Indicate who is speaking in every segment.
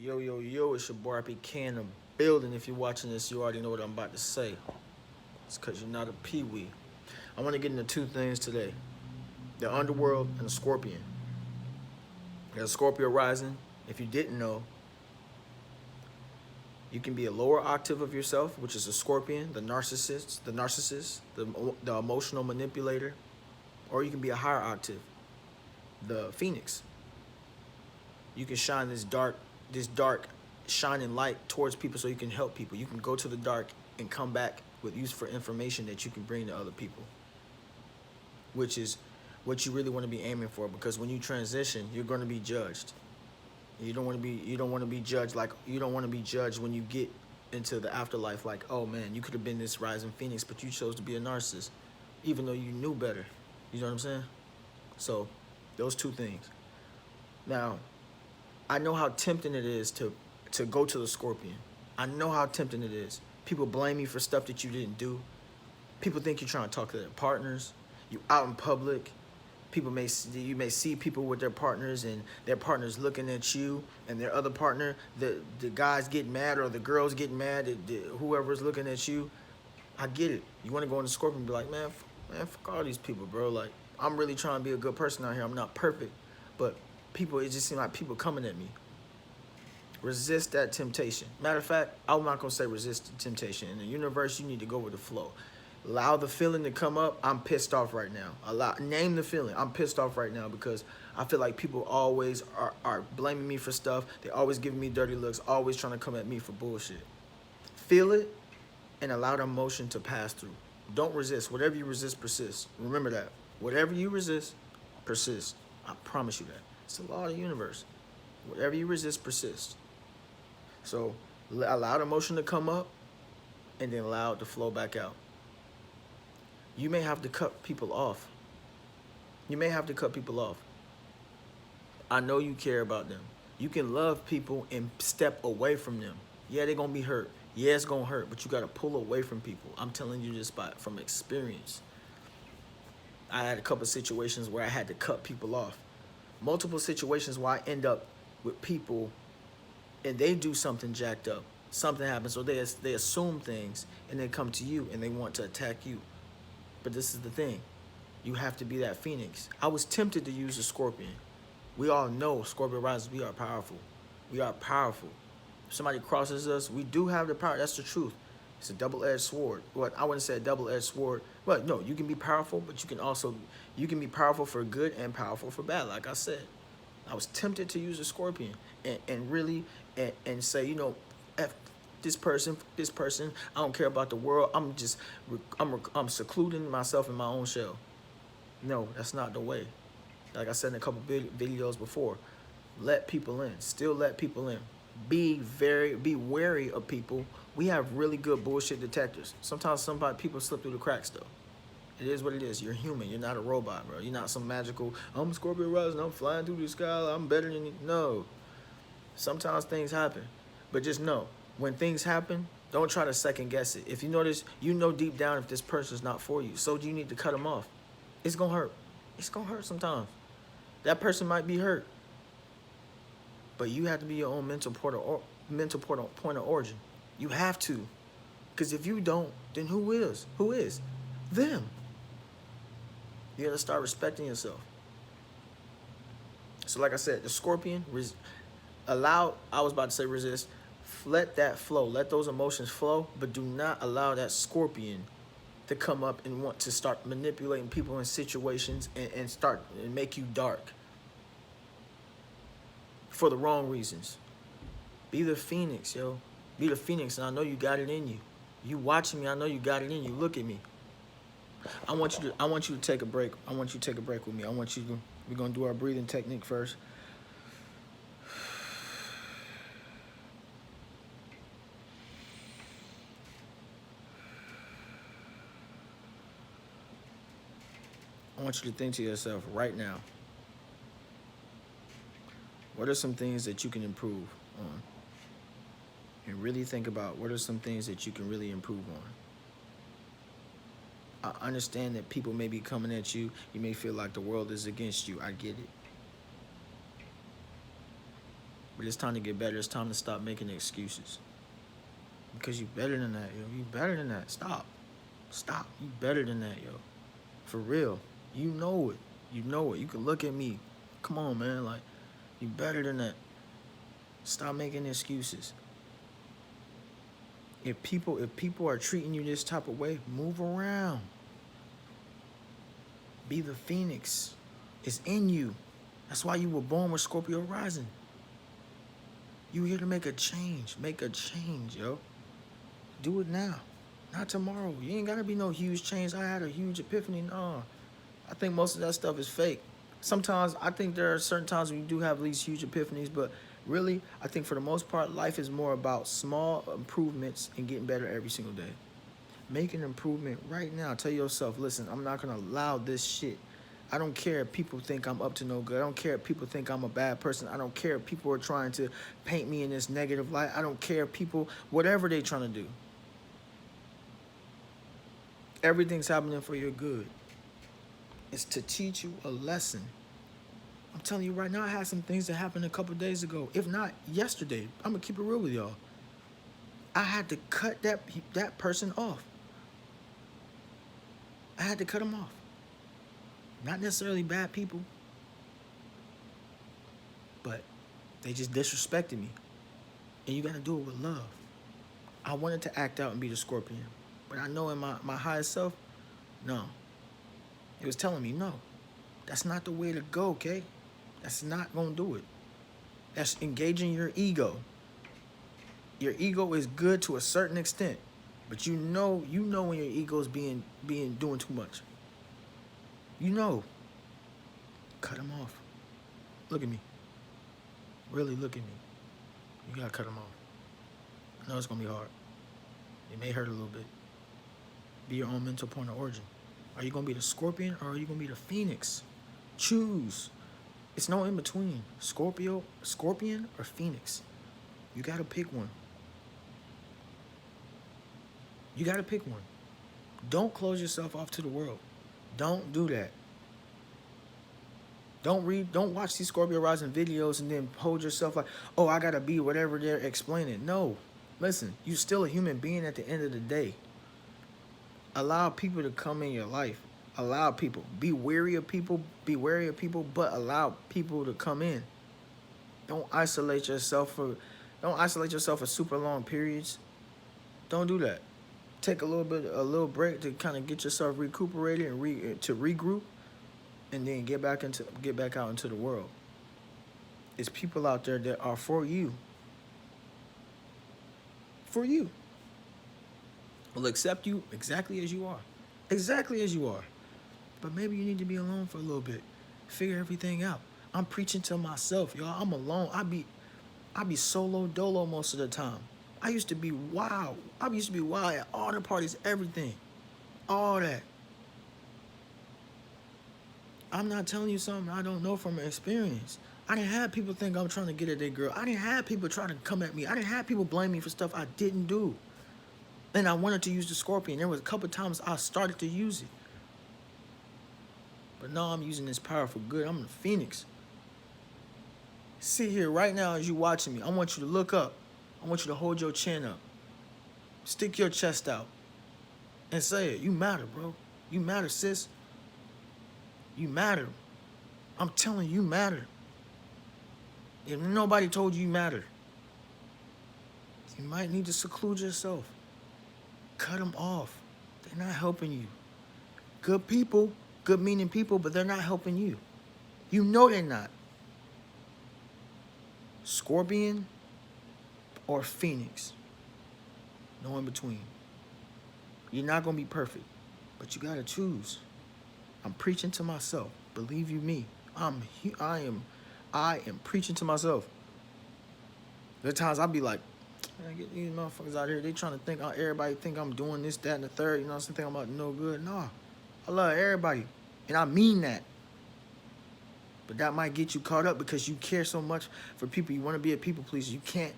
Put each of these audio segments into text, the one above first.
Speaker 1: Yo, yo, yo, it's your boy RPK in the building. If you're watching this, you already know what I'm about to say. It's because you're not a peewee. I want to get into two things today: the underworld and the scorpion. There's Scorpio rising. If you didn't know, you can be a lower octave of yourself, which is a scorpion, the emotional manipulator, or you can be a higher octave, the phoenix. You can shine this dark shining light towards people so you can help people. You can go to the dark and come back with useful information that you can bring to other people, which is what you really want to be aiming for, because when you transition, you're going to be judged. You don't want to be judged when you get into the afterlife like, oh man, you could have been this rising phoenix, but you chose to be a narcissist, even though you knew better. You know what I'm saying? So, those two things. Now, I know how tempting it is to go to the scorpion. I know how tempting it is. People blame you for stuff that you didn't do. People think you're trying to talk to their partners. You out in public. You may see people with their partners, and their partners looking at you and their other partner. The guys get mad, or the girls get mad at whoever's looking at you. I get it. You want to go in the scorpion and be like, man, fuck all these people, bro. Like, I'm really trying to be a good person out here. I'm not perfect, but it just seems like people coming at me. Resist that temptation. Matter of fact, I'm not gonna say resist the temptation. In the universe, you need to go with the flow. Allow the feeling to come up. I'm pissed off right now. Name the feeling. I'm pissed off right now because I feel like people always are blaming me for stuff. They always giving me dirty looks, always trying to come at me for bullshit. Feel it and allow the emotion to pass through. Don't resist. Whatever you resist persists. Remember that. Whatever you resist persists. I promise you that. It's the law of the universe. Whatever you resist persists. So allow the emotion to come up and then allow it to flow back out. You may have to cut people off. You may have to cut people off. I know you care about them. You can love people and step away from them. Yeah, they're going to be hurt. Yeah, it's going to hurt, but you got to pull away from people. I'm telling you this from experience. I had a couple of situations where I had to cut people off. Multiple situations where I end up with people and they do something jacked up. Something happens, so they assume things and they come to you and they want to attack you. But this is the thing. You have to be that phoenix. I was tempted to use the scorpion. We all know Scorpio risers, we are powerful. We are powerful. If somebody crosses us, we do have the power. That's the truth. It's a double-edged sword. What I wouldn't say a double-edged sword. Well, no, you can be powerful, but you can be powerful for good and powerful for bad, like I said. I was tempted to use a scorpion and really say, F this person, I don't care about the world. I'm secluding myself in my own shell. No, that's not the way. Like I said in a couple videos before, let people in. Still let people in. Be wary of people. We have really good bullshit detectors. Sometimes people slip through the cracks though. It is what it is. You're human. You're not a robot, bro. You're not some magical, I'm Scorpio rising, I'm flying through the sky, I'm better than you. No. Sometimes things happen. But just know, when things happen, don't try to second guess it. If you notice, you know deep down if this person's not for you. So you need to cut them off. It's going to hurt. It's going to hurt sometimes. That person might be hurt. But you have to be your own mental point of origin. You have to. Because if you don't, then who is? Who is? Them. You gotta start respecting yourself. So like I said, the scorpion, I was about to say resist, let that flow, let those emotions flow, but do not allow that scorpion to come up and want to start manipulating people in situations and make you dark for the wrong reasons. Be the phoenix, yo. Be the phoenix, and I know you got it in you. You watching me, I know you got it in you. Look at me. I want you to take a break. I want you to take a break with me. We're gonna do our breathing technique first. I want you to think to yourself right now, what are some things that you can improve on? And really think about what are some things that you can really improve on. I understand that people may be coming at you. You may feel like the world is against you. I get it. But it's time to get better. It's time to stop making excuses. Because you better than that, yo. You better than that. Stop. Stop. You better than that, yo. For real. You know it. You know it. You can look at me. Come on, man. Like, you better than that. Stop making excuses. If people are treating you this type of way, move around. Be the phoenix. It's in you. That's why you were born with Scorpio rising. You here to make a change. Make a change, yo. Do it now. Not tomorrow. You ain't gotta be no huge change. I had a huge epiphany. No. I think most of that stuff is fake. Sometimes I think there are certain times when you do have these huge epiphanies, but really, I think for the most part, life is more about small improvements and getting better every single day. Make an improvement right now. Tell yourself, listen, I'm not gonna allow this shit. I don't care if people think I'm up to no good. I don't care if people think I'm a bad person. I don't care if people are trying to paint me in this negative light. I don't care if people, whatever they're trying to do. Everything's happening for your good. It's to teach you a lesson. I'm telling you right now, I had some things that happened a couple of days ago. If not yesterday, I'm going to keep it real with y'all. I had to cut that person off. I had to cut them off. Not necessarily bad people, but they just disrespected me. And you got to do it with love. I wanted to act out and be the Scorpion, but I know in my highest self, no. It was telling me, no, that's not the way to go, okay? That's not going to do it. That's engaging your ego. Your ego is good to a certain extent, but you know when your ego is doing too much. You know. Cut him off. Look at me. Really look at me. You gotta cut him off. I know it's gonna be hard. It may hurt a little bit. Be your own mental point of origin. Are you gonna be the Scorpion or are you gonna be the Phoenix? Choose. It's no in between. Scorpion or Phoenix. You gotta pick one. You gotta pick one. Don't close yourself off to the world. Don't do that. Don't watch these Scorpio rising videos and then hold yourself like, oh, I gotta be whatever they're explaining. No. Listen, you're still a human being at the end of the day. Allow people to come in your life. Allow people. Be wary of people, but allow people to come in. Don't isolate yourself for super long periods. Don't do that. Take a little break to kind of get yourself recuperated and to regroup, and then get back out into the world. It's people out there that are for you. For you. Will accept you exactly as you are. Exactly as you are. But maybe you need to be alone for a little bit. Figure everything out. I'm preaching to myself, y'all. I'm alone. I be solo dolo most of the time. I used to be wild. I used to be wild at all the parties, everything. All that. I'm not telling you something I don't know from experience. I didn't have people think I'm trying to get at their girl. I didn't have people try to come at me. I didn't have people blame me for stuff I didn't do. And I wanted to use the Scorpion. There was a couple times I started to use it. But now I'm using this power for good. I'm the Phoenix. Sit here right now as you're watching me. I want you to look up. I want you to hold your chin up. Stick your chest out. And say it. You matter, bro. You matter, sis. You matter. I'm telling you, you matter. If nobody told you matter, you might need to seclude yourself. Cut them off. They're not helping you. Good people, good meaning people, but they're not helping you. You know they're not. Scorpion or Phoenix. No in between. You're not going to be perfect, but you got to choose. I'm preaching to myself. Believe you me. I am preaching to myself. There are times I'll be like, man, get these motherfuckers out here. They trying to think, everybody think I'm doing this, that, and the third. You know what I'm saying? I'm about no good. No, I love everybody. And I mean that. But that might get you caught up because you care so much for people. You want to be a people pleaser. You can't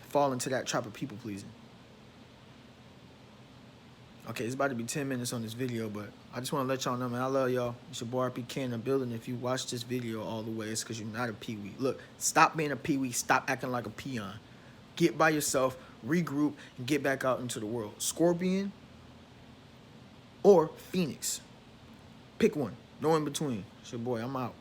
Speaker 1: fall into that trap of people pleasing. Okay, it's about to be 10 minutes on this video, but I just want to let y'all know, man, I love y'all. It's your boy RP Ken in the building. If you watch this video all the way, it's because you're not a peewee. Look, stop being a peewee. Stop acting like a peon. Get by yourself, regroup, and get back out into the world. Scorpion or Phoenix. Pick one. No in between. It's your boy. I'm out.